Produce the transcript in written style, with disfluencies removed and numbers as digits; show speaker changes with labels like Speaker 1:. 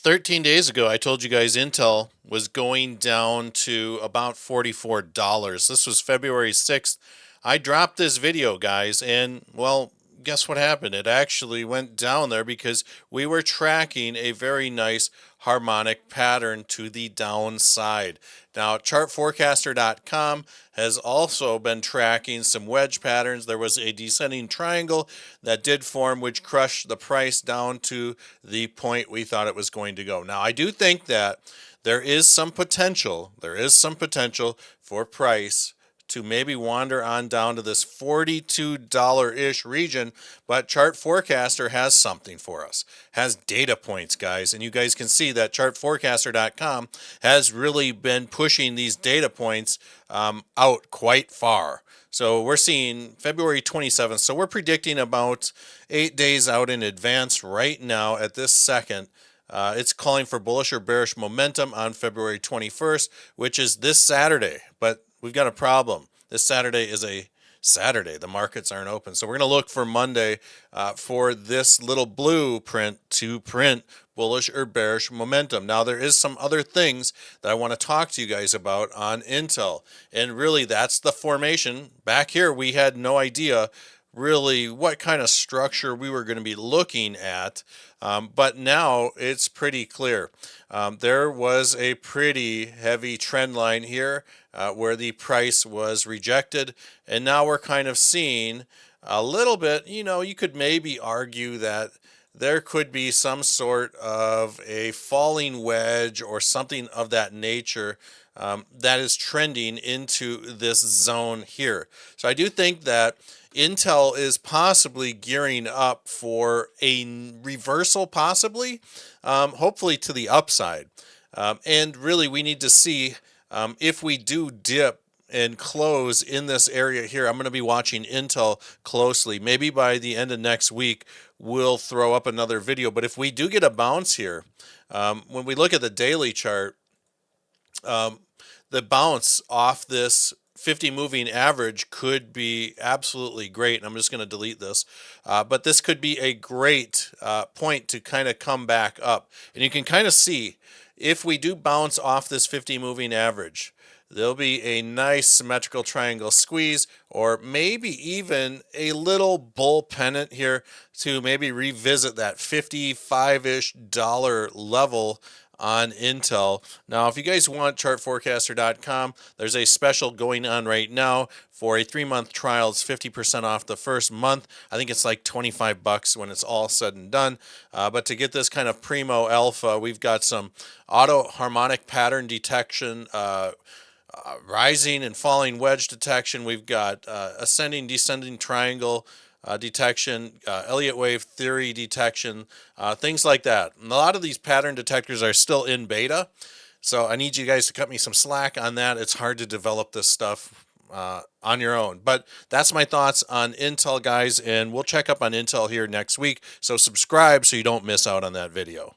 Speaker 1: 13 days ago, I told you guys Intel was going down to about $44. This was February 6th. I dropped this video, guys, and well, guess what happened? It actually went down there because we were tracking a very nice harmonic pattern to the downside. Now, chartforecaster.com has also been tracking some wedge patterns. There was a descending triangle that did form, which crushed the price down to the point we thought it was going to go. Now, I do think that there is some potential. There is some potential for price to maybe wander on down to this $42-ish region, but Chart Forecaster has something for us, has data points, guys, and you guys can see that chartforecaster.com has really been pushing these data points out quite far. So we're seeing February 27th, so we're predicting about 8 days out in advance right now at this second. It's calling for bullish or bearish momentum on February 21st, which is this Saturday. But we've got a problem. This Saturday is a Saturday. The markets aren't open. So we're going to look for Monday for this little blueprint to print bullish or bearish momentum. Now, there is some other things that I want to talk to you guys about on Intel. And really, that's the formation. Back here, we had no idea really what kind of structure we were going to be looking at. But now it's pretty clear. There was a pretty heavy trend line here where the price was rejected. And now we're kind of seeing a little bit, you could maybe argue that there could be some sort of a falling wedge or something of that nature that is trending into this zone here. So I do think that Intel is possibly gearing up for a reversal, possibly, hopefully to the upside. And really, we need to see if we do dip and close in this area here. I'm going to be watching Intel closely. Maybe by the end of next week, we'll throw up another video. But if we do get a bounce here, when we look at the daily chart, the bounce off this 50 moving average could be absolutely great. And I'm just going to delete this. But this could be a great point to kind of come back up. And you can kind of see if we do bounce off this 50 moving average, there'll be a nice symmetrical triangle squeeze, or maybe even a little bull pennant here to maybe revisit that $55-ish level on Intel. Now, if you guys want chartforecaster.com, there's a special going on right now for a 3-month trial. It's 50% off the first month. I think it's like $25 when it's all said and done. But to get this kind of primo alpha, we've got some auto harmonic pattern detection, rising and falling wedge detection. We've got ascending, descending triangle detection, Elliott wave theory detection, things like that. And a lot of these pattern detectors are still in beta, so I need you guys to cut me some slack on that. It's hard to develop this stuff on your own. But that's my thoughts on Intel, guys, and we'll check up on Intel here next week. So subscribe so you don't miss out on that video.